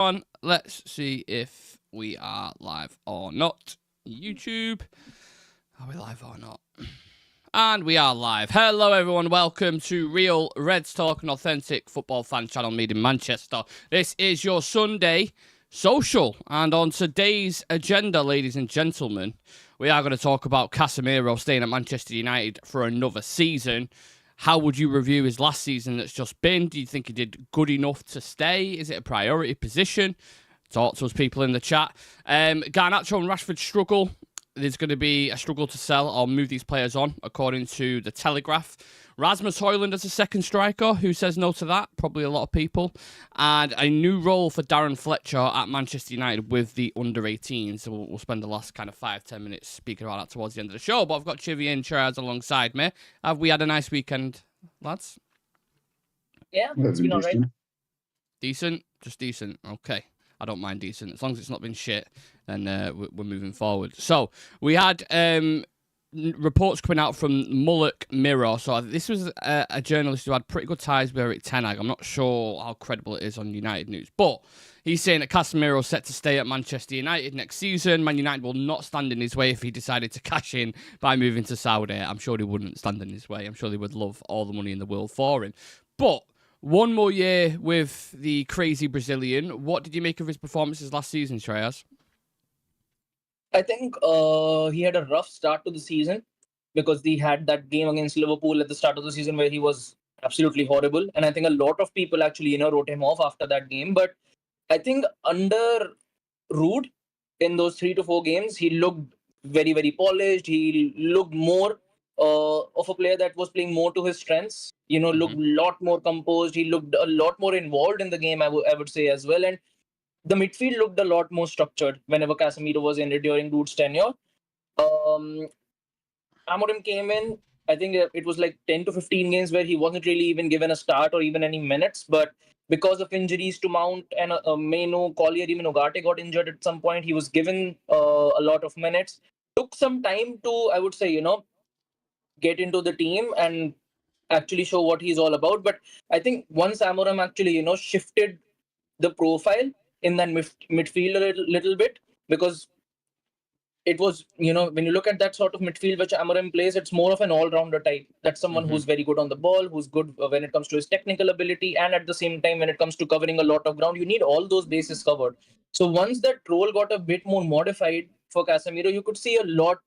on. Let's see if we are live or not. YouTube, are we live or not? And we are live. Hello, everyone. Welcome to Real Reds Talk, an authentic football fan channel made in Manchester. This is your Sunday social. And on today's agenda, ladies and gentlemen, we are going to talk about Casemiro staying at Manchester United for another season. How would you review his last season that's just been? Do you think he did good enough to stay? Is it a priority position? Talk to us, people in the chat. Garnacho and Rashford struggle. There's going to be a struggle to sell or move these players on, according to the Telegraph. Rasmus Hojlund as a second striker. Who says no to that? Probably a lot of people. And a new role for Darren Fletcher at Manchester United with the under-18s. So we'll spend the last kind of 5-10 minutes speaking about that towards the end of the show. But I've got Civir and Shreyas alongside me. Have we had a nice weekend, lads? Yeah, it's been all right. Decent? Just decent. Okay. I don't mind decent. As long as it's not been shit, then we're moving forward. So, we had reports coming out from Mullock Mirror. So, this was a journalist who had pretty good ties with Eric Ten Hag. I'm not sure how credible it is on United News. But he's saying that Casemiro is set to stay at Manchester United next season. Man United will not stand in his way if he decided to cash in by moving to Saudi. I'm sure he wouldn't stand in his way. I'm sure they would love all the money in the world for him. But one more year with the crazy Brazilian. What did you make of his performances last season, Shreyas? I think he had a rough start to the season because he had that game against Liverpool at the start of the season where he was absolutely horrible. And I think a lot of people actually, wrote him off after that game. But I think under Ruud, in those 3 to 4 games, he looked very, very polished. He looked more of a player that was playing more to his strengths. Looked a lot more composed. He looked a lot more involved in the game, I would say as well. And the midfield looked a lot more structured whenever Casemiro was in it during Ruud's tenure. Amorim came in, I think it was like 10 to 15 games where he wasn't really even given a start or even any minutes. But because of injuries to Mount and Meno, Collier, even Ugarte got injured at some point, he was given a lot of minutes. Took some time to, I would say, get into the team and actually show what he's all about. But I think once Amorim actually, shifted the profile in that midfield a little bit, because it was, when you look at that sort of midfield which Amorim plays, it's more of an all-rounder type. That's someone who's very good on the ball, who's good when it comes to his technical ability, and at the same time, when it comes to covering a lot of ground, you need all those bases covered. So once that role got a bit more modified for Casemiro, you could see a lot,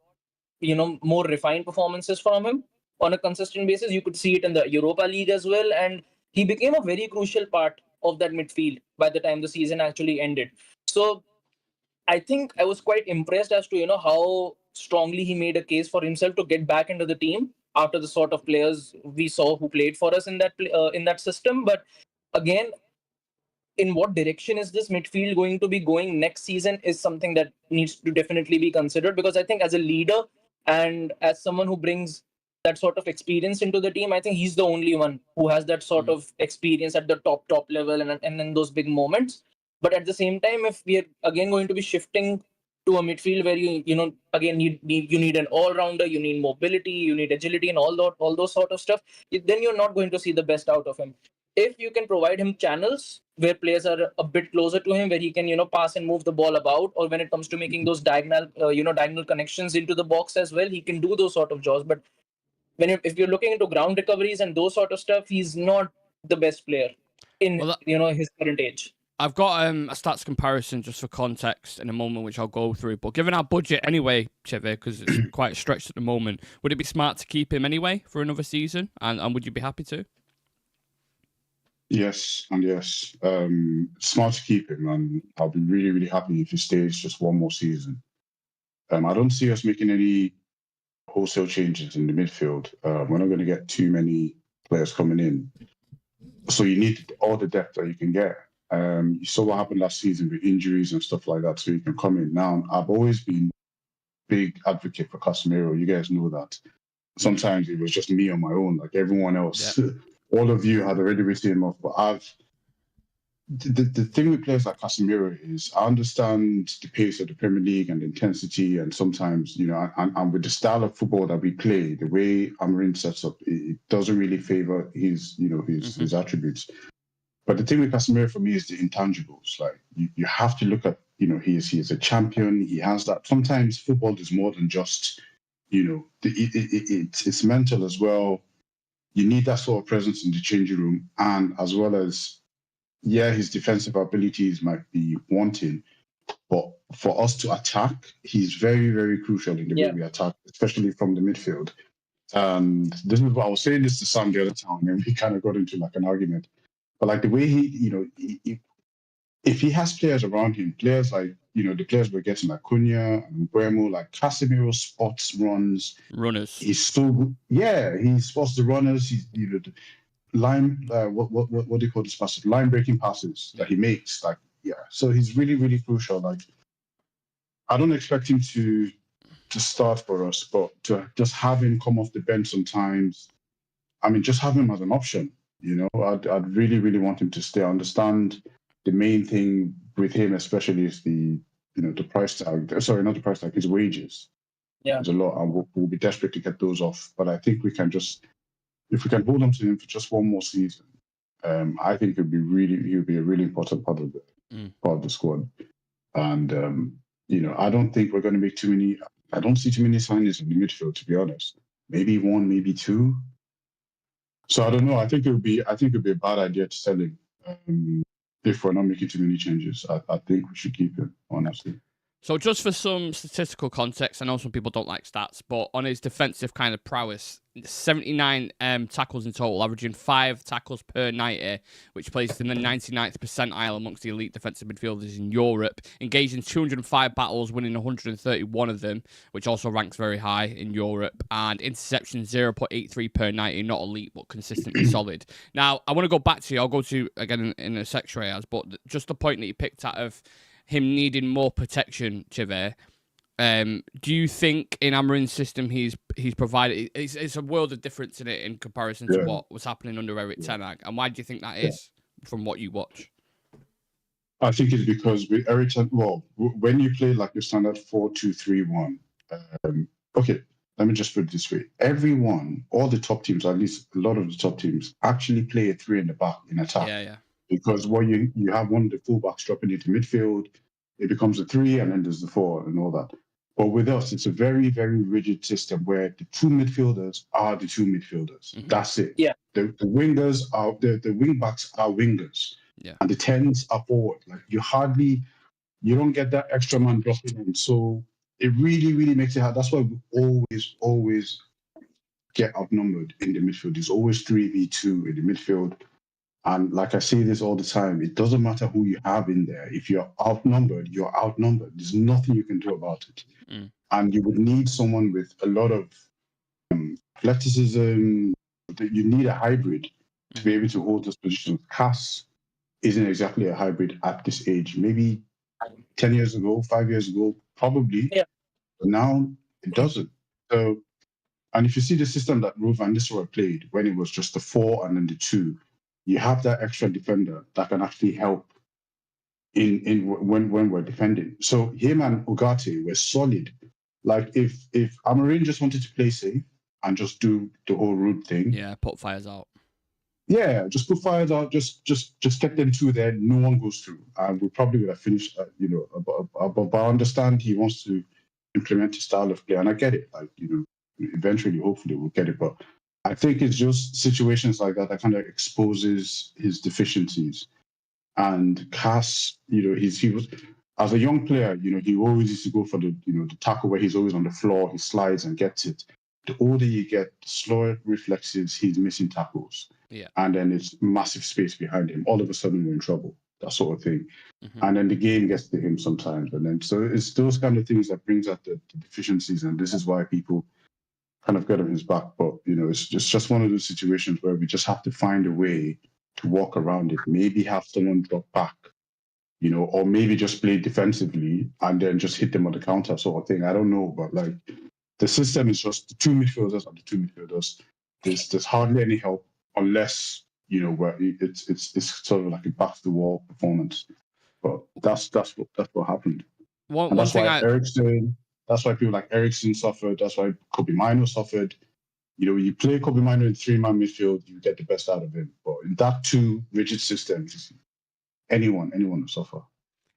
more refined performances from him on a consistent basis. You could see it in the Europa League as well. And he became a very crucial part of that midfield by the time the season actually ended. So I think I was quite impressed as to, how strongly he made a case for himself to get back into the team after the sort of players we saw who played for us in that system. But again, in what direction is this midfield going to be going next season is something that needs to definitely be considered, because I think as a leader and as someone who brings that sort of experience into the team, I think he's the only one who has that sort of experience at the top level and in those big moments. But at the same time, if we are again going to be shifting to a midfield where you need an all-rounder, you need mobility, you need agility and all those sort of stuff, then you're not going to see the best out of him. If you can provide him channels where players are a bit closer to him, where he can, pass and move the ball about, or when it comes to making those diagonal connections into the box as well, he can do those sort of jobs. But if you're looking into ground recoveries and those sort of stuff, he's not the best player in his current age. I've got a stats comparison just for context in a moment, which I'll go through. But given our budget anyway, Civir, because it's quite stretched at the moment, would it be smart to keep him anyway for another season? And would you be happy to? Yes, and yes. Smart to keep him, and I'll be really, really happy if he stays just one more season. I don't see us making any wholesale changes in the midfield. We're not going to get too many players coming in. So you need all the depth that you can get. You saw what happened last season with injuries and stuff like that, so you can come in. Now, I've always been a big advocate for Casemiro. You guys know that. Sometimes it was just me on my own, like everyone else. Yeah. All of you had already written him off, but the thing with players like Casemiro is I understand the pace of the Premier League and the intensity, and sometimes, and with the style of football that we play, the way Amorim sets up, it doesn't really favour his attributes. But the thing with Casemiro for me is the intangibles. Like you have to look at, he is a champion. He has that. Sometimes football is more than just, it's mental as well. You need that sort of presence in the changing room, and as well as, his defensive abilities might be wanting, but for us to attack, he's very, very crucial in the way we attack, especially from the midfield. And this is what I was saying this to Sam the other time, and we kind of got into like an argument. But like the way if he has players around him, players like, the players we're getting like Cunha and Buemo, like Casemiro spots runners. He's so good. Yeah, he spots the runners. He's, the line, what do you call this passes? Line breaking passes that he makes. Like, so he's really, really crucial. Like, I don't expect him to start for us, but to just have him come off the bench sometimes. I mean, just have him as an option. I'd really, really want him to stay. I understand the main thing with him, especially, is the price tag. Sorry, not the price tag. His wages. Yeah, there's a lot, and we'll be desperate to get those off. But I think we can if we can hold on to him for just one more season, I think he'll be a really important part of the squad. And I don't think we're going to make too many. I don't see too many signings in the midfield, to be honest. Maybe one, maybe two. So I don't know. I think it would be a bad idea to sell him if we're not making too many changes. I think we should keep him, honestly. So just for some statistical context, I know some people don't like stats, but on his defensive kind of prowess, 79 tackles in total, averaging 5 tackles per 90, which places him in the 99th percentile amongst the elite defensive midfielders in Europe. Engaged in 205 battles, winning 131 of them, which also ranks very high in Europe. And interception 0.83 per 90, not elite, but consistently solid. Now, I want to go back to you. I'll go to, again, in a sec, Shreyas, but just the point that you picked out of him needing more protection, Civir. Do you think in Amorim's system he's provided? It's a world of difference in it in comparison to what was happening under Erik Ten Hag. And why do you think that is from what you watch? I think it's because with Erik Ten, when you play like your standard 4-2-3-1, okay, let me just put it this way: all the top teams, at least a lot of the top teams, actually play a 3 in the back in attack. Yeah. Because you have one of the fullbacks dropping into midfield, it becomes a 3, and then there's the 4 and all that. But with us, it's a very, very rigid system where the 2 midfielders are the 2 midfielders. Mm-hmm. That's it. Yeah. The wingers are the wing backs are wingers. Yeah. And the 10s are forward. Like you don't get that extra man dropping in. So it really, really makes it hard. That's why we always get outnumbered in the midfield. There's always 3v2 in the midfield. And like I say this all the time, it doesn't matter who you have in there. If you're outnumbered, you're outnumbered. There's nothing you can do about it. And you would need someone with a lot of athleticism. You need a hybrid to be able to hold this position. Cass isn't exactly a hybrid at this age. Maybe 10 years ago, 5 years ago, probably. Yeah. But now it doesn't. So, and if you see the system that Ruud van Nistelrooy played when it was just the 4 and then the 2, you have that extra defender that can actually help when we're defending. So him and Ugarte were solid. Like if Amorim just wanted to play safe and just do the whole Ruud thing, put fires out. Yeah, just put fires out. Just get them 2 there. No one goes through, and we probably would have finished. But I understand he wants to implement his style of play, and I get it. Like eventually, hopefully, we'll get it, but. I think it's just situations like that kind of exposes his deficiencies. And Cass, he was as a young player, he always used to go for the tackle where he's always on the floor, he slides and gets it. The older you get, the slower reflexes, he's missing tackles. Yeah. And then it's massive space behind him. All of a sudden we're in trouble, that sort of thing. Mm-hmm. And then the game gets to him sometimes. And then so it's those kind of things that brings out the deficiencies, and this is why people kind of get on his back. But it's just one of those situations where we just have to find a way to walk around it. Maybe have someone drop back, or maybe just play defensively and then just hit them on the counter sort of thing. I don't know, but like the system is just the 2 midfielders are the 2 midfielders. There's hardly any help unless where it's sort of like a back to the wall performance. But that's what happened. That's why Eriksen. That's why people like Eriksen suffered. That's why Kobe Mino suffered. you play Kobe Mino in 3-man midfield, you get the best out of him. But in that too rigid system, anyone will suffer.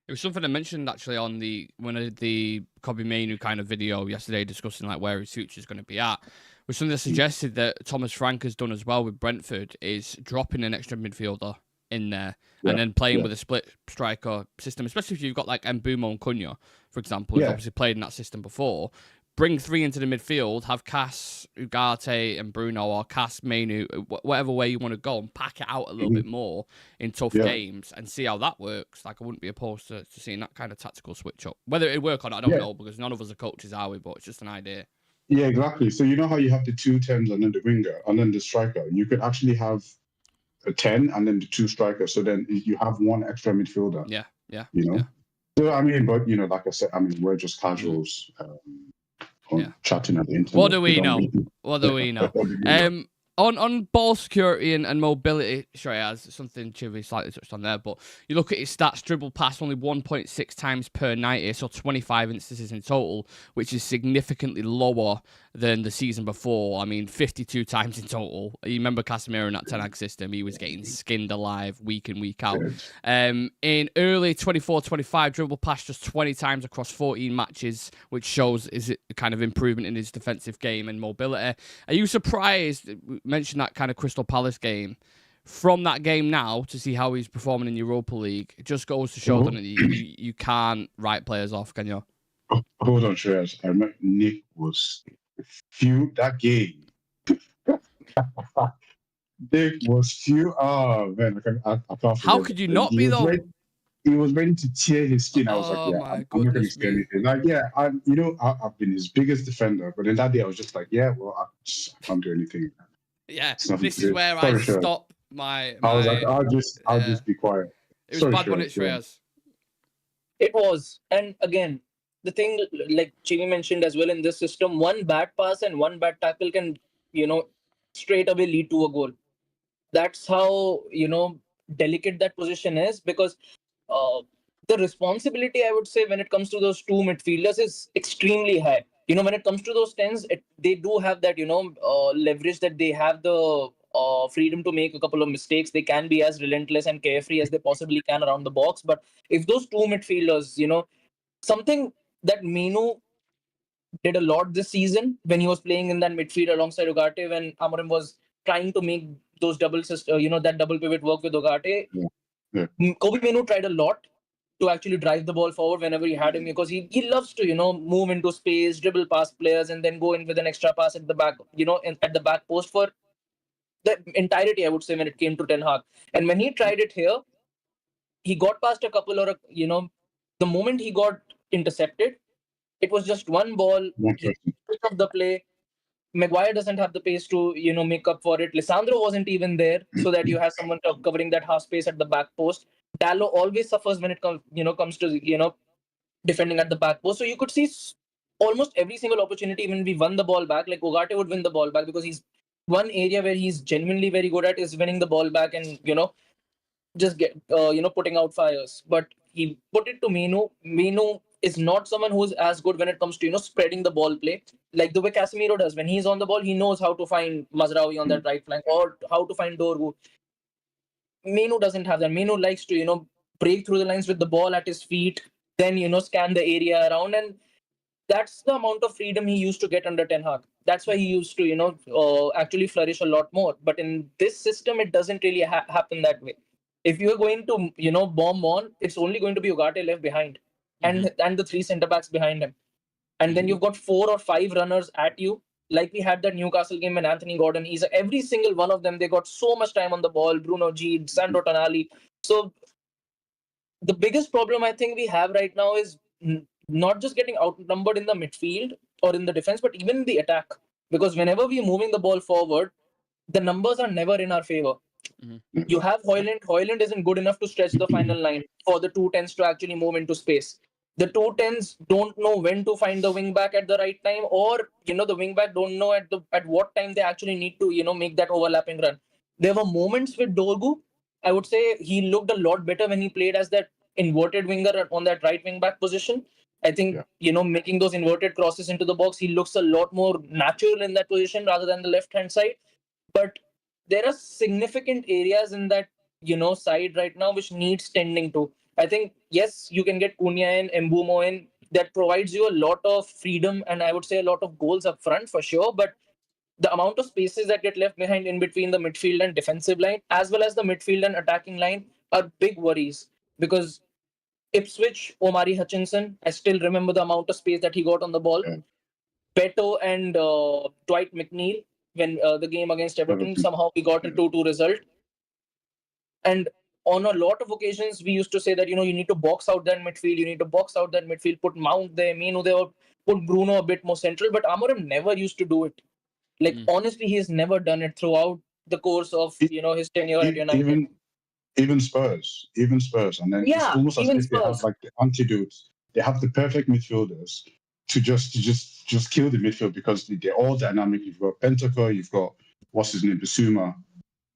It was something I mentioned actually on when I did the Kobe Mainu kind of video yesterday discussing like where his future is going to be at. It was something that suggested that Thomas Frank has done as well with Brentford is dropping an extra midfielder in there and then playing with a split striker system, especially if you've got like Mbumo and Cunha, for example, who's obviously played in that system before. Bring 3 into the midfield, have Cass, Ugarte, and Bruno, or Cass, Mainu, whatever way you want to go, and pack it out a little bit more in tough games and see how that works. Like, I wouldn't be opposed to seeing that kind of tactical switch up. Whether it'd work or not, I don't know, because none of us are coaches, are we? But it's just an idea. Yeah, exactly. So you know how you have the 2 10s and then the winger and then the striker? You could actually have a 10 and then the 2 strikers. So then you have 1 extra midfielder. Yeah. So, I mean, but, like I said, I mean, we're just casuals. Chatting at the internet. What do we know? What do we know? On ball security and mobility, Shreyas, something Chivy slightly touched on there, but you look at his stats, dribble pass only 1.6 times per 90, so 25 instances in total, which is significantly lower than the season before. I mean, 52 times in total. You remember Casemiro in that Ten Hag system, he was getting skinned alive week in, week out. In early 24-25, dribble pass just 20 times across 14 matches, which shows is it kind of improvement in his defensive game and mobility. Are you surprised? Mentioned that kind of Crystal Palace game. From that game now to see how he's performing in Europa League, it just goes to show that you can't write players off, can you? Hold on, Shreyas. I remember Nick was that game. Nick was few. Oh man, I can't. How could you not be though? He was ready to tear his skin. I was like, I'm not going to say anything. Like, I've been his biggest defender, but then that day I was just like, I can't do anything. Yeah, this is where I stop my. I was like, I'll just be quiet. It was bad when it Shreyas. It was, and again, the thing like Chivi mentioned as well in this system, one bad pass and one bad tackle can, straight away lead to a goal. That's how delicate that position is, because the responsibility, I would say, when it comes to those 2 midfielders is extremely high. When it comes to those 10s, they do have that, leverage, that they have the freedom to make a couple of mistakes. They can be as relentless and carefree as they possibly can around the box. But if those 2 midfielders, something that Mino did a lot this season when he was playing in that midfield alongside Ugarte, when Amorim was trying to make those that double pivot work with Ugarte. Kobe Mino tried a lot to actually drive the ball forward whenever he had him, because he loves to, move into space, dribble past players, and then go in with an extra pass at the back, at the back post for the entirety, I would say, when it came to Ten Hag. And when he tried it here, he got past a couple the moment he got intercepted, it was just one ball, of the play. Maguire doesn't have the pace to, make up for it. Lisandro wasn't even there, so that you have someone covering that half space at the back post. Dallo always suffers when it comes to, defending at the back post. So you could see almost every single opportunity when we won the ball back, like Ugarte would win the ball back, because he's one area where he's genuinely very good at is winning the ball back and, just get, putting out fires. But he put it to Mino. Mino is not someone who's as good when it comes to, spreading the ball play. Like the way Casemiro does. When he's on the ball, he knows how to find Mazraoui on that right flank or how to find Dorgu. Mino doesn't have that. Mino likes to, break through the lines with the ball at his feet, then, scan the area around. And that's the amount of freedom he used to get under Ten Hag. That's why he used to, actually flourish a lot more. But in this system, it doesn't really happen that way. If you're going to, bomb on, it's only going to be Ugarte left behind and the 3 centre-backs behind him. And then you've got 4 or 5 runners at you. Like we had that Newcastle game when Anthony Gordon, every single one of them, they got so much time on the ball, Bruno G, Sandro Tonali. So the biggest problem I think we have right now is not just getting outnumbered in the midfield or in the defense, but even in the attack. Because whenever we're moving the ball forward, the numbers are never in our favor. You have Hojlund. Hojlund isn't good enough to stretch the final line for the 2 10s to actually move into space. The 2 10s don't know when to find the wing back at the right time, or the wing back don't know at what time they actually need to make that overlapping run. There were moments with Dorgu. I would say he looked a lot better when he played as that inverted winger on that right wing back position. I think, making those inverted crosses into the box, he looks a lot more natural in that position rather than the left-hand side. But there are significant areas in that, side right now which needs tending to. I think, yes, you can get Cunha in, Mbumo in. That provides you a lot of freedom and I would say a lot of goals up front for sure. But the amount of spaces that get left behind in between the midfield and defensive line, as well as the midfield and attacking line, are big worries. Because Ipswich, Omari Hutchinson, I still remember the amount of space that he got on the ball. Yeah. Beto and Dwight McNeil, when the game against Everton, somehow we got a 2-2 result. And on a lot of occasions, we used to say that, you need to box out that midfield, put Mount there, Mino there, put Bruno a bit more central. But Amorim never used to do it. Honestly, he's never done it throughout the course of, his tenure at United. Even Spurs, and then it's almost as if they have like the antidotes. They have the perfect midfielders to just kill the midfield because they're all dynamic. You've got Bentancur, you've got what's his name, Bissouma,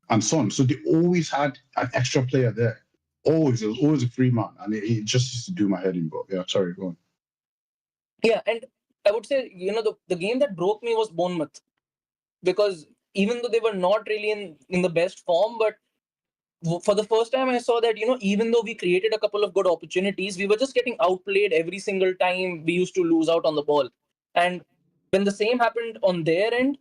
and so on. So they always had an extra player there. Always, there was always a free man, and it just used to do my head in. But yeah, sorry, go on. Yeah, and I would say the game that broke me was Bournemouth, because even though they were not really in the best form, but for the first time I saw that, even though we created a couple of good opportunities, we were just getting outplayed every single time we used to lose out on the ball. And when the same happened on their end,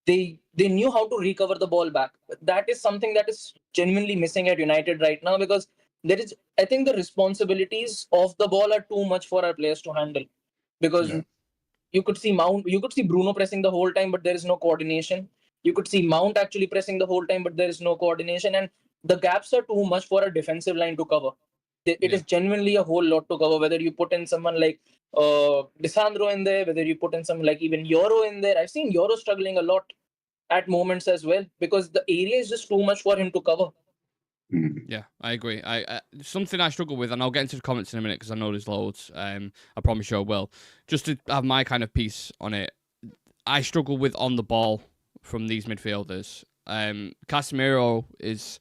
they knew how to recover the ball back. That is something that is genuinely missing at United right now, because I think the responsibilities of the ball are too much for our players to handle. Because you could see Bruno pressing the whole time, but there is no coordination. You could see Mount actually pressing the whole time, but there is no coordination. And the gaps are too much for a defensive line to cover. It is genuinely a whole lot to cover, whether you put in someone like Lisandro in there, whether you put in someone like even Euro in there. I've seen Euro struggling a lot at moments as well, because the area is just too much for him to cover. Yeah, I agree. Something I struggle with, and I'll get into the comments in a minute because I know there's loads. I promise you I will. Just to have my kind of piece on it, I struggle with on the ball from these midfielders. Casemiro is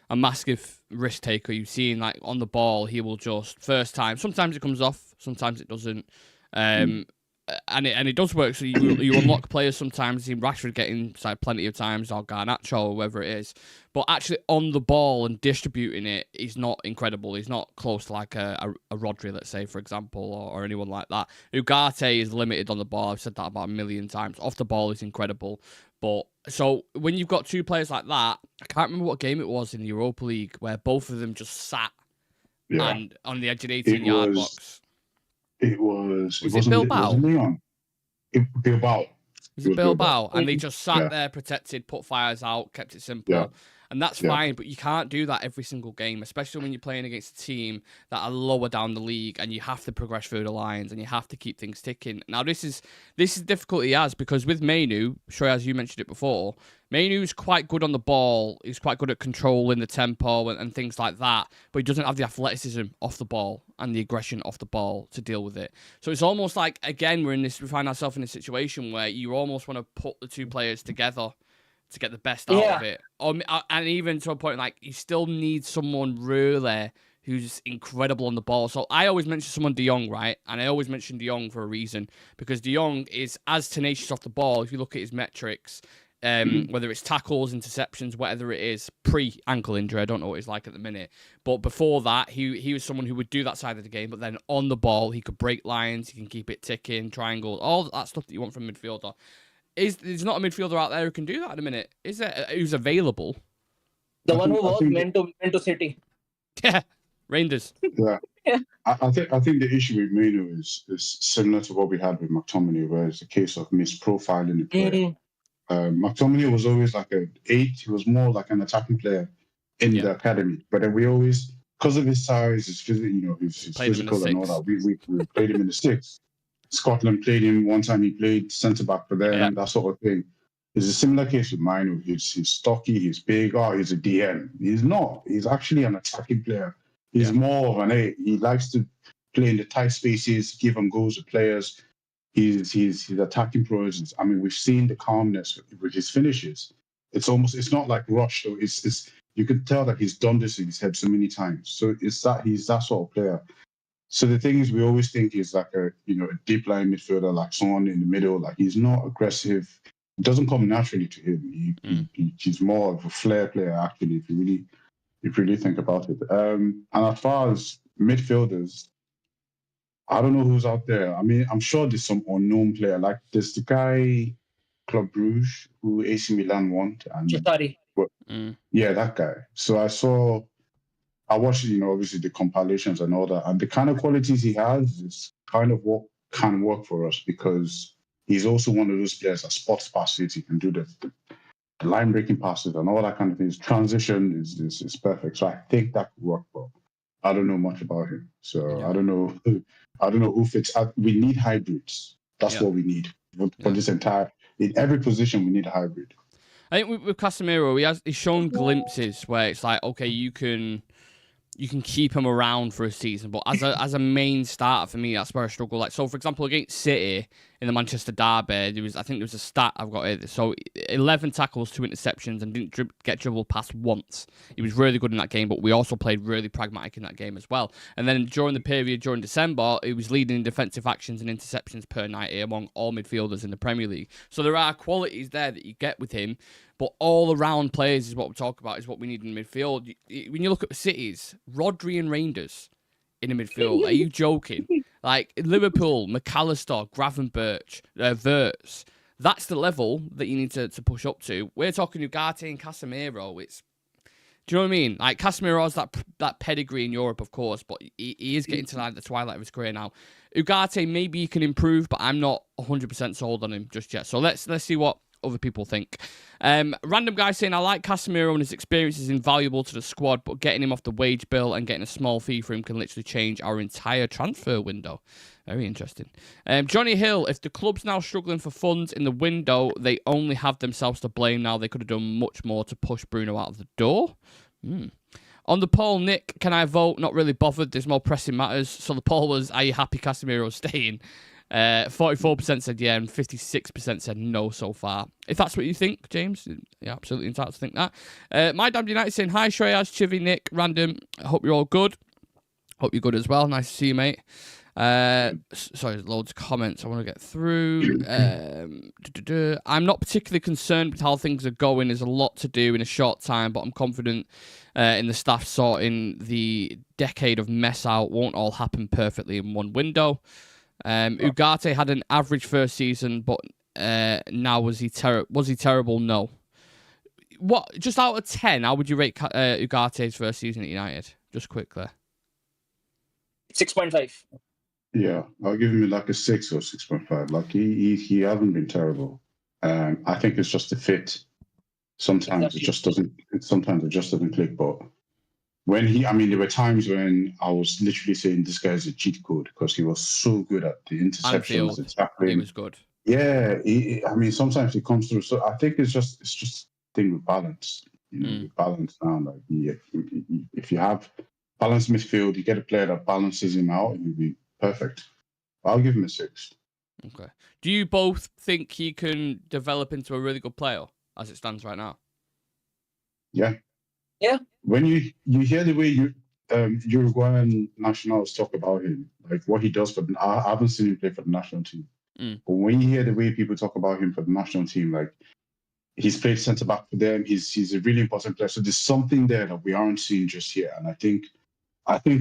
a massive risk taker. You've seen, like, on the ball, he will just first time. Sometimes it comes off, sometimes it doesn't. And it does work. So you unlock players sometimes. See Rashford getting inside plenty of times, or Garnacho, or whoever it is. But actually on the ball and distributing it, he's not incredible. He's not close to like a Rodri, let's say, for example, or anyone like that. Ugarte is limited on the ball. I've said that about a million times. Off the ball is incredible. But so when you've got two players like that, I can't remember what game it was in the Europa League where both of them just sat and on the edge of the 18-yard box. Was it Bilbao? Leon? Bilbao. Was it Bilbao? And they just sat there protected, put fires out, kept it simple. Yeah. And that's fine, but you can't do that every single game, especially when you're playing against a team that are lower down the league and you have to progress through the lines and you have to keep things ticking. Now, this is difficult he has, because with Mainu, Shreyas, you mentioned it before, Mainu's quite good on the ball. He's quite good at controlling the tempo and things like that, but he doesn't have the athleticism off the ball and the aggression off the ball to deal with it. So it's almost like, again, we find ourselves in a situation where you almost want to put the two players together to get the best out of it. And even to a point, like, you still need someone really who's incredible on the ball. So I always mention someone De Jong, right? And I always mention De Jong for a reason, because De Jong is as tenacious off the ball. If you look at his metrics, whether it's tackles, interceptions, whatever it is, pre-ankle injury, I don't know what he's like at the minute. But before that, he was someone who would do that side of the game. But then on the ball, he could break lines, he can keep it ticking, triangles, all that stuff that you want from a midfielder. There's not a midfielder out there who can do that at a minute. Is there? Who's available? The one who was meant to City. Yeah, Rangers. Yeah. I think the issue with Mainu is similar to what we had with McTominay, where it's a case of misprofiling the player. McTominay was always like an 8. He was more like an attacking player in the academy. But then we always, because of his size, his physical, his physical and all that, we played him in the 6. Scotland played him one time. He played centre back for them, that sort of thing. It's a similar case with Mainu. He's stocky, he's big. He's a DM. He's not. He's actually an attacking player. He's more of an 8. He likes to play in the tight spaces, give him goals to players. His attacking presence. I mean, we've seen the calmness with his finishes. It's not like rushed. So it's you can tell that he's done this in his head so many times. So he's that sort of player. So the thing is, we always think he's like a deep line midfielder, like someone in the middle. Like he's not aggressive. It doesn't come naturally to him. He's more of a flair player, actually. If you really think about it. And as far as midfielders, I don't know who's out there. I mean, I'm sure there's some unknown player. Like there's the guy, Club Brugge, who AC Milan want, and Chitari. yeah, that guy. So I watched, obviously the compilations and all that, and the kind of qualities he has is kind of what can work for us, because he's also one of those players that spots passes. He can do the line breaking passes and all that kind of things. Transition is perfect. So I think that could work well. I don't know much about him, so I don't know who fits. We need hybrids. That's what we need for this entire. In every position, we need a hybrid. I think with Casemiro, he's shown glimpses where it's like, okay, you can keep him around for a season, but as a main starter for me, that's where I struggle. Like, so for example, against City in the Manchester derby, I think there was a stat I've got here. So 11 tackles, 2 interceptions, and didn't get dribbled past once. He was really good in that game, but we also played really pragmatic in that game as well. And then during the period during December, he was leading in defensive actions and interceptions per 90 among all midfielders in the Premier League. So there are qualities there that you get with him. But all-around players is what we talk about, is what we need in midfield. When you look at the cities, Rodri and Reinders in the midfield, are you joking? Like, Liverpool, McAllister, Gravenberch, Wirtz, that's the level that you need to push up to. We're talking Ugarte and Casemiro. Do you know what I mean? Like, Casemiro has that pedigree in Europe, of course, but he is getting to the twilight of his career now. Ugarte, maybe he can improve, but I'm not 100% sold on him just yet. So let's see what other people think. Random guy saying, I like Casemiro and his experience is invaluable to the squad, but getting him off the wage bill and getting a small fee for him can literally change our entire transfer window. Very interesting. Johnny Hill, if the club's now struggling for funds in the window, they only have themselves to blame now. They could have done much more to push Bruno out of the door. On the poll, Nick, can I vote? Not really bothered. There's more pressing matters. So the poll was, are you happy Casemiro's staying? 44% said yeah, and 56% said no so far. If that's what you think, James, you're absolutely entitled to think that. My Damned United saying, hi, Shreyas, Chivy, Nick, Random. I hope you're all good. Hope you're good as well. Nice to see you, mate. Sorry, there's loads of comments I want to get through. I'm not particularly concerned with how things are going. There's a lot to do in a short time, but I'm confident in the staff sorting the decade of mess out. Won't all happen perfectly in one window. Ugarte had an average first season, but now was he terrible? No. What? Just out of 10, how would you rate Ugarte's first season at United? Just quickly. 6.5. Yeah, I'll give him like a 6 or 6.5. Like he hasn't been terrible. I think it's just a fit. Sometimes it just doesn't. Sometimes it just doesn't click. But there were times when I was literally saying this guy's a cheat code because he was so good at the interceptions, the tackling. He was good. Yeah, sometimes he comes through. So I think it's just a thing with balance. With balance now. Like, if you have balanced midfield, you get a player that balances him out, you'll be perfect. I'll give him a 6. Okay. Do you both think he can develop into a really good player as it stands right now? Yeah. Yeah. When you hear the way Uruguayan nationals talk about him, like what he does I haven't seen him play for the national team. But when you hear the way people talk about him for the national team, like he's played centre back for them, he's a really important player. So there's something there that we aren't seeing just yet. And I think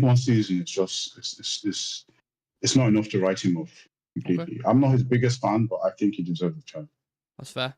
one season it's not enough to write him off completely. Okay. I'm not his biggest fan, but I think he deserves a chance. That's fair.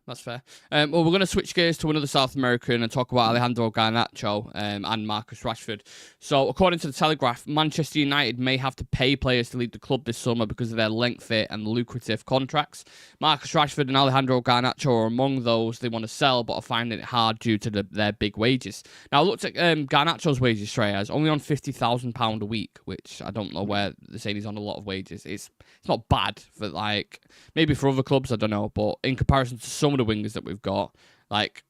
Well, we're going to switch gears to another South American and talk about Alejandro Garnacho and Marcus Rashford. So, according to the Telegraph, Manchester United may have to pay players to leave the club this summer because of their lengthy and lucrative contracts. Marcus Rashford and Alejandro Garnacho are among those they want to sell, but are finding it hard due to their big wages. Now, I looked at Garnacho's wages, Shreyas, only on £50,000 a week, which I don't know where they're saying he's on a lot of wages. It's not bad for, like, maybe for other clubs, I don't know, but in comparison to some of the wingers that we've got, like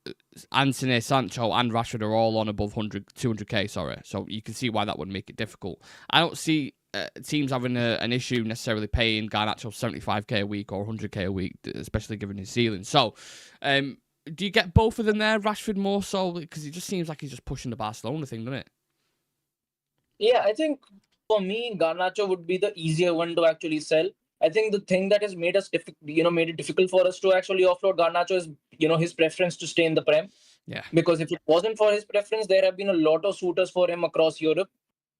Anthony, Sancho and Rashford are all on above 200k, so you can see why that would make it difficult. I don't see teams having an issue necessarily paying Garnacho 75k a week or 100k a week, especially given his ceiling. So, do you get both of them there, Rashford more so? Because it just seems like he's just pushing the Barcelona thing, doesn't it? Yeah, I think For me, Garnacho would be the easier one to actually sell. I think the thing that has made us, made it difficult for us to actually offload Garnacho is, his preference to stay in the Prem. Yeah. Because if it wasn't for his preference, there have been a lot of suitors for him across Europe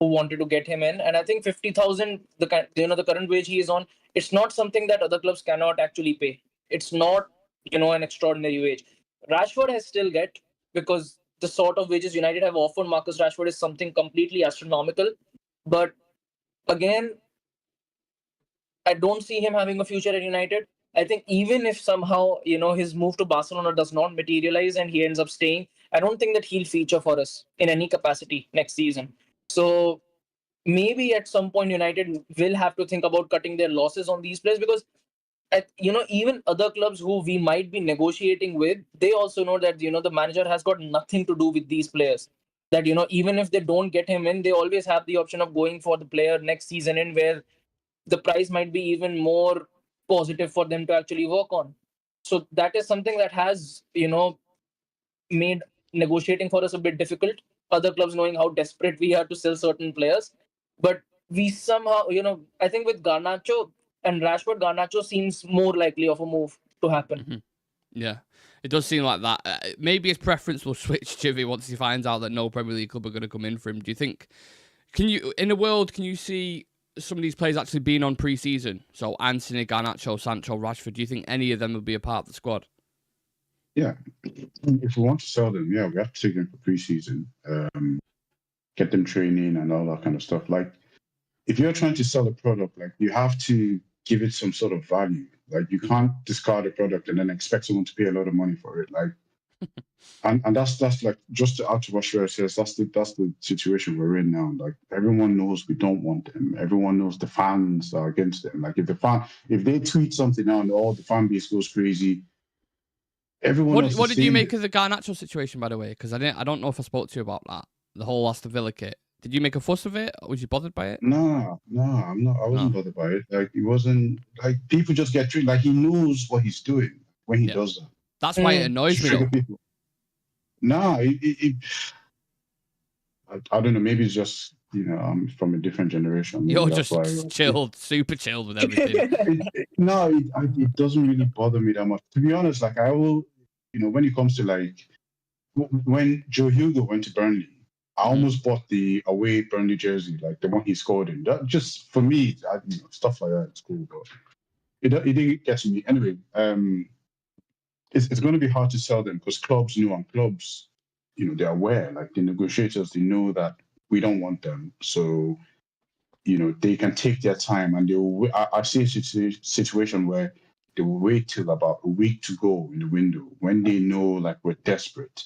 who wanted to get him in. And I think 50,000, the current wage he is on, it's not something that other clubs cannot actually pay. It's not, an extraordinary wage. Rashford has still get, because the sort of wages United have offered Marcus Rashford is something completely astronomical. But again, I don't see him having a future at United. I think even if somehow, his move to Barcelona does not materialize and he ends up staying, I don't think that he'll feature for us in any capacity next season. So maybe at some point United will have to think about cutting their losses on these players, because even other clubs who we might be negotiating with, they also know that, the manager has got nothing to do with these players. That, even if they don't get him in, they always have the option of going for the player next season in, where the price might be even more positive for them to actually work on. So that is something that has, made negotiating for us a bit difficult. Other clubs knowing how desperate we are to sell certain players. But we somehow, I think with Garnacho and Rashford, Garnacho seems more likely of a move to happen. Mm-hmm. Yeah, it does seem like that. Maybe his preference will switch, Civir, once he finds out that no Premier League club are going to come in for him. Do you think, can you see some of these players actually being on pre-season? So Anthony, Garnacho, Sancho, Rashford, do you think any of them will be a part of the squad? Yeah, if we want to sell them, we have to take them for pre-season, get them training and all that kind of stuff. Like, if you're trying to sell a product, like, you have to give it some sort of value. Like, you can't discard a product and then expect someone to pay a lot of money for it. Like, and that's like, just to add to what Shreyas says, that's the situation we're in now. Like, everyone knows we don't want them. Everyone knows the fans are against them. Like, if they tweet something out and all the fan base goes crazy, everyone else. What did you make of the Garnacho situation, by the way? Because I don't know if I spoke to you about that. The whole Aston Villa kit. Did you make a fuss of it? Or was you bothered by it? No, I'm not. I wasn't bothered by it. Like, it wasn't like people just get treated. Like, he knows what he's doing when he does that. That's why it annoys me, though. No, I don't know. Maybe it's just, I'm from a different generation. Maybe You're just chilled, super chilled with everything. It doesn't really bother me that much. To be honest, like, I will, when it comes to, like, when Joe Hugo went to Burnley, I almost bought the away Burnley jersey, like the one he scored in. That, just for me, stuff like that, it's cool, but it didn't get to me. Anyway, it's going to be hard to sell them because clubs know, and clubs, they're aware. Like, the negotiators, they know that we don't want them, so they can take their time, and they will. I see a situation where they will wait till about a week to go in the window when they know, like, we're desperate,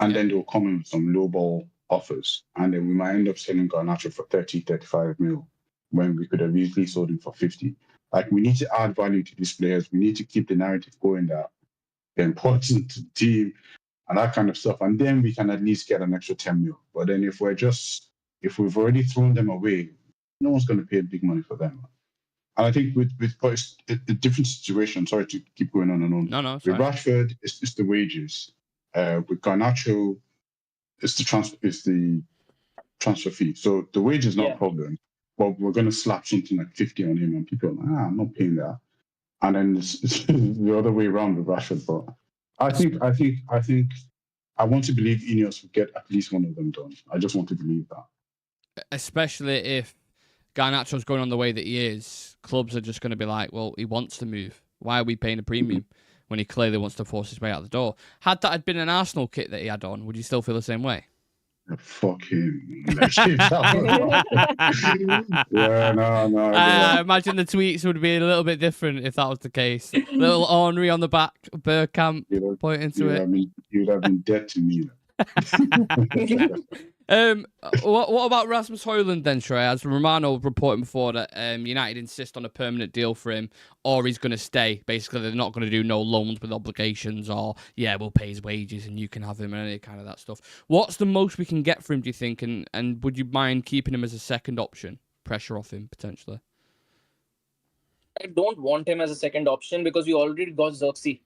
and then they'll come in with some lowball offers, and then we might end up selling Garnacho for 30, 35 mil when we could have easily sold him for 50. Like, we need to add value to these players. We need to keep the narrative going that they're important to the team and that kind of stuff, and then we can at least get an extra 10 mil. But then if we've already thrown them away, no one's going to pay big money for them. And I think with it's a different situation. Sorry to keep going on and on. No. With Rashford, it's the wages. With Garnacho, it's the transfer fee. So the wage is not a problem, but we're going to slap something like 50 on him, and people are like, I'm not paying that. And then it's the other way around with Rashford. But I think I want to believe Ineos will get at least one of them done. I just want to believe that. Especially if Garnacho's going on the way that he is, clubs are just going to be like, well, he wants to move. Why are we paying a premium when he clearly wants to force his way out the door? Had that had been an Arsenal kit that he had on, would you still feel the same way? Fuck him. No. Imagine the tweets would be a little bit different if that was the case. Little ornery on the back, Bergkamp pointing to it. You'd have been dead to me. What about Rasmus Hojlund then, Shreyas? Romano reporting before that United insist on a permanent deal for him, or he's going to stay. Basically, they're not going to do no loans with obligations, or we'll pay his wages and you can have him and any kind of that stuff. What's the most we can get for him, do you think? And would you mind keeping him as a second option? Pressure off him, potentially. I don't want him as a second option because we already got Xerxes.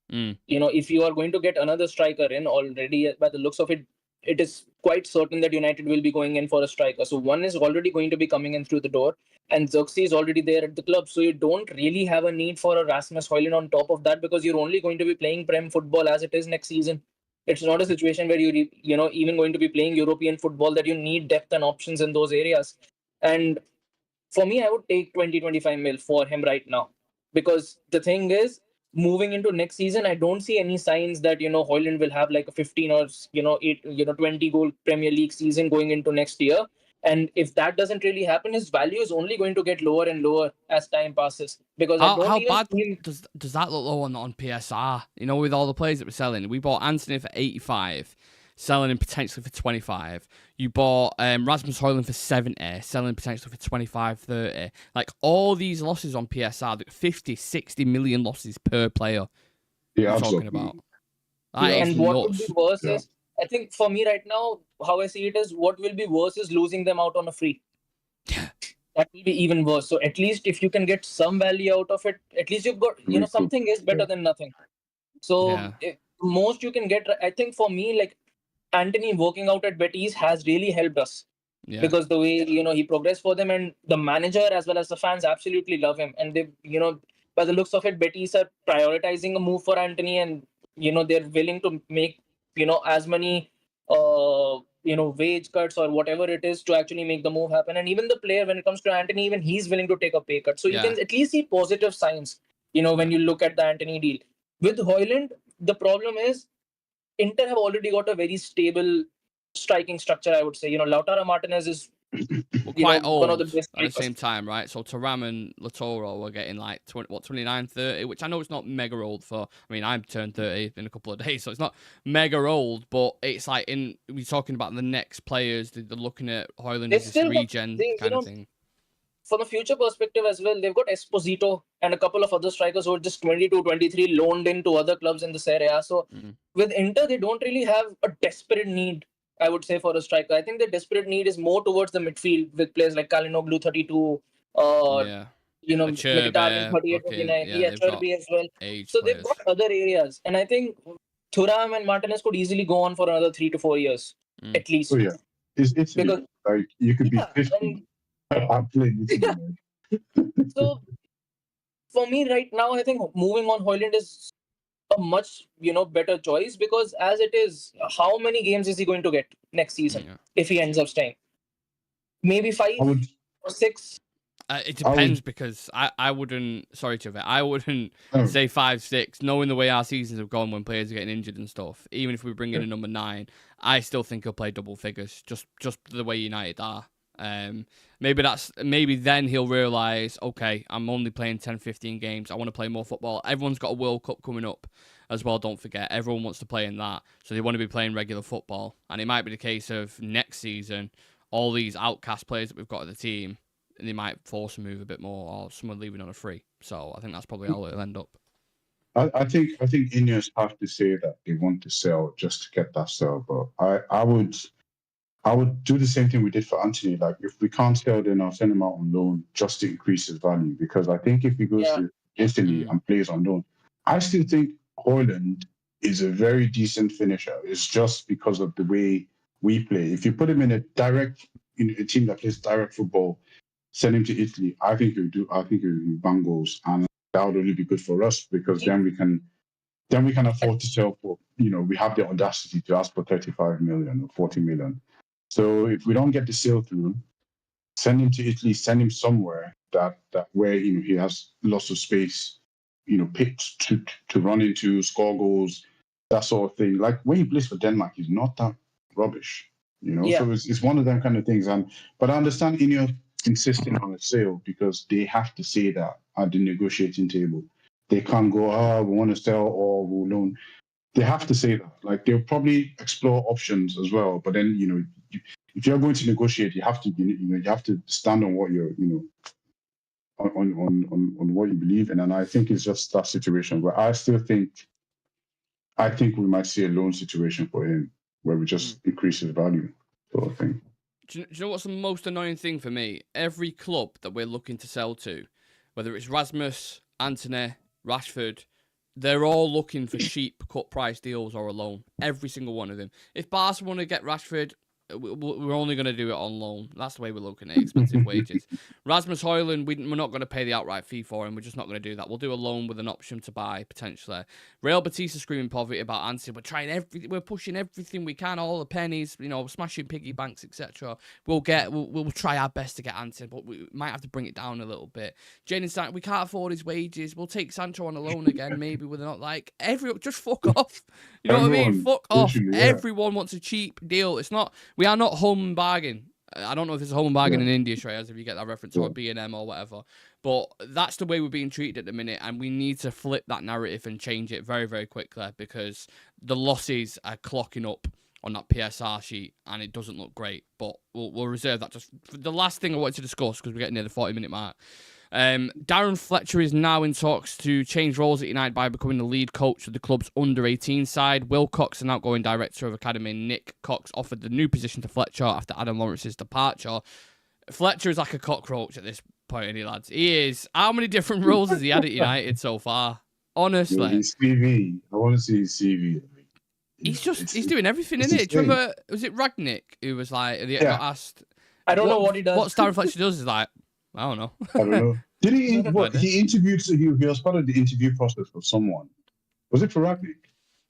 If you are going to get another striker in already, by the looks of it, it is quite certain that United will be going in for a striker. So one is already going to be coming in through the door, and Xerxes is already there at the club. So you don't really have a need for a Rasmus Hojlund on top of that, because you're only going to be playing Prem football as it is next season. It's not a situation where you're even going to be playing European football that you need depth and options in those areas. And for me, I would take 20-25 mil for him right now, because the thing is, moving into next season, I don't see any signs that Hojlund will have like a 15 or 8 20 goal Premier League season going into next year. And if that doesn't really happen, his value is only going to get lower and lower as time passes, because I don't How even bad see him. does that look low on PSR? With all the players that we're selling, we bought Anthony for 85, selling him potentially for 25. You bought Rasmus Hojlund for 70, selling potentially for 25, 30. Like, all these losses on PSR, 50, 60 million losses per player. Yeah, We're absolutely. talking about. Yeah, That is And what would nuts. be worse Yeah. is, I think for me right now, how I see it is, what will be worse is losing them out on a free. That will be even worse. So at least if you can get some value out of it, at least you've got, Recoup. something is better Yeah. than nothing. So Yeah. most you can get, I think for me, like, Anthony working out at Betis has really helped us, Yeah. because the way he progressed for them, and the manager as well as the fans absolutely love him. And they, by the looks of it, Betis are prioritizing a move for Anthony, and they're willing to make as many wage cuts or whatever it is to actually make the move happen. And even the player, when it comes to Anthony, even he's willing to take a pay cut. So you can at least see positive signs when you look at the Anthony deal. With Hojlund, the problem is Inter have already got a very stable striking structure, I would say. Lautaro Martinez is We're quite one of old the best at the strikers. same time, right? So Thuram and Latoro were getting like 29, 30, which I know it's not mega old for. I mean, I'm turned 30 in a couple of days, so it's not mega old, but it's like we're talking about the next players. They're looking at Hojlund as this regen kind of thing. From a future perspective as well, they've got Esposito and a couple of other strikers who are just 22, 23 loaned into other clubs in the Serie A. So with Inter, they don't really have a desperate need, I would say, for a striker. I think the desperate need is more towards the midfield with players like Kalinoglu 32, Mkhitaryan 38, 39, Cherby as well. So they've got other areas. And I think Thuram and Martinez could easily go on for another 3 to 4 years, at least. Oh, yeah. It's Because, like, you could be 50. I'm playing Italy. So for me right now, I think moving on Hojlund is a much better choice, because as it is, how many games is he going to get next season if he ends up staying? Maybe 5 or 6. It depends, because I wouldn't. Sorry to it. I wouldn't say 5, 6. Knowing the way our seasons have gone when players are getting injured and stuff, even if we bring in a number 9, I still think he'll play double figures. Just the way United are. Maybe then he'll realise, okay, I'm only playing 10, 15 games. I want to play more football. Everyone's got a World Cup coming up as well, don't forget. Everyone wants to play in that, so they want to be playing regular football. And it might be the case of next season, all these outcast players that we've got at the team, they might force a move a bit more, or someone leaving on a free. So I think that's probably how it'll end up. I think Ineos have to say that they want to sell just to get that sell, but I would do the same thing we did for Anthony. Like, if we can't sell, then I'll send him out on loan just to increase his value. Because I think if he goes to Italy and plays on loan, I still think Hojlund is a very decent finisher. It's just because of the way we play. If you put him in a team that plays direct football, send him to Italy, I think he'll bang goals, and that would really be good for us, because then we can afford to sell for, we have the audacity to ask for 35 million or 40 million. So if we don't get the sale through, send him to Italy, send him somewhere that where he has lots of space, pitch to run into, score goals, that sort of thing. Like, when he plays for Denmark, he's not that rubbish, So it's one of them kind of things. But I understand Ineos insisting on a sale, because they have to say that at the negotiating table. They can't go, we want to sell or we'll loan. They have to say that. Like, they'll probably explore options as well. But then, if you're going to negotiate, you have to, you have to stand on what you're, on what you believe in. And I think it's just that situation where I think we might see a loan situation for him, where we just increase his value, sort of thing. Do you know what's the most annoying thing for me? Every club that we're looking to sell to, whether it's Rasmus, Antony, Rashford, They're all looking for cheap cut price deals or a loan. Every single one of them. If Barca want to get Rashford, we're only going to do it on loan. That's the way we're looking at it. Expensive wages. Rasmus Hojlund, we're not going to pay the outright fee for him. We're just not going to do that. We'll do a loan with an option to buy, potentially. Real Batista screaming poverty about Anthony. We're pushing everything we can, all the pennies, smashing piggy banks, etc. We'll try our best to get Anthony, but we might have to bring it down a little bit. Jadon Sancho, we can't afford his wages. We'll take Sancho on a loan again, maybe with not just fuck off. You know what I mean? Fuck off. Yeah. Everyone wants a cheap deal. We are not home and bargain. I don't know if it's a home and bargain in India, Shreyas, if you get that reference, or B&M or whatever. But that's the way we're being treated at the minute, and we need to flip that narrative and change it very, very quickly, because the losses are clocking up on that PSR sheet, and it doesn't look great. But we'll reserve that just for the last thing I wanted to discuss, because we're getting near the 40-minute mark. Darren Fletcher is now in talks to change roles at United by becoming the lead coach of the club's under-18 side. Wilcox, an outgoing director of academy, Nick Cox, offered the new position to Fletcher after Adam Lawrence's departure. Fletcher is like a cockroach at this point, isn't he, lads? He is. How many different roles has he had at United so far? Honestly. His CV. I want to see his CV. He's doing everything, isn't it? Do you remember, was it Ragnick who was like, got asked? I don't know what he does. What Darren Fletcher does is like, I don't know. I don't know. Did he? He interviewed. He was part of the interview process for someone. Was it for Ragnick?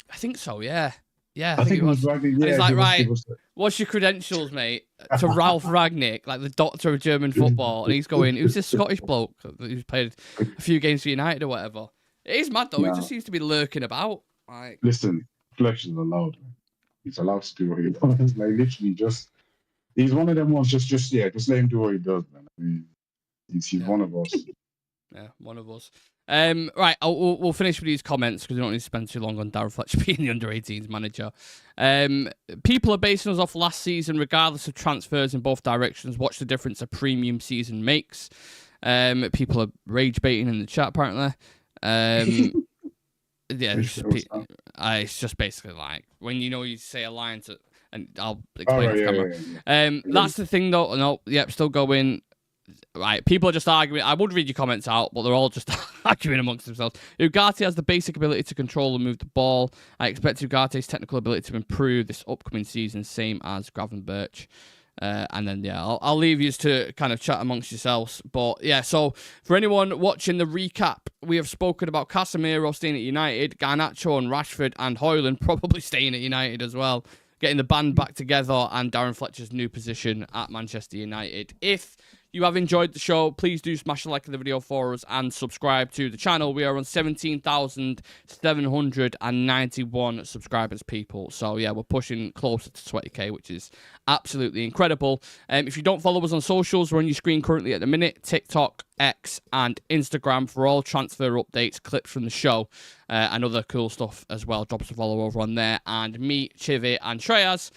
I think so. Yeah. I think it was Ragnick. Yeah, he's like, what's your credentials, mate? To Ralph Ragnick, like the doctor of German football, and he's going, who's this Scottish bloke who's played a few games for United or whatever? It is mad though. He just seems to be lurking about. Like, listen, Fletcher's allowed. He's allowed to do what he does. Like literally, he's one of them ones. Just let him do what he does, man. I mean, he's one of us. Yeah, one of us. Right, we'll finish with these comments because we don't need to spend too long on Darren Fletcher being the under-18s manager. People are basing us off last season, regardless of transfers in both directions. Watch the difference a premium season makes. People are rage baiting in the chat apparently. Yeah, it's just basically like when you say a line to, and I'll explain it to camera. That's the thing though. No, yep, still going. Right, people are just arguing. I would read your comments out, but they're all just arguing amongst themselves. Ugarte has the basic ability to control and move the ball. I expect Ugarte's technical ability to improve this upcoming season, same as Gravenberch. And then, I'll leave you to kind of chat amongst yourselves. But, yeah, so for anyone watching the recap, we have spoken about Casemiro staying at United, Garnacho and Rashford and Hojlund probably staying at United as well, getting the band back together, and Darren Fletcher's new position at Manchester United. If you have enjoyed the show, please do smash a like on the video for us and subscribe to the channel. We are on 17,791 subscribers, people. So, yeah, we're pushing closer to 20k, which is absolutely incredible. If you don't follow us on socials, we're on your screen currently at the minute. TikTok, X, and Instagram for all transfer updates, clips from the show, and other cool stuff as well. Drop us a follow over on there. And me, Civir, and Shreyas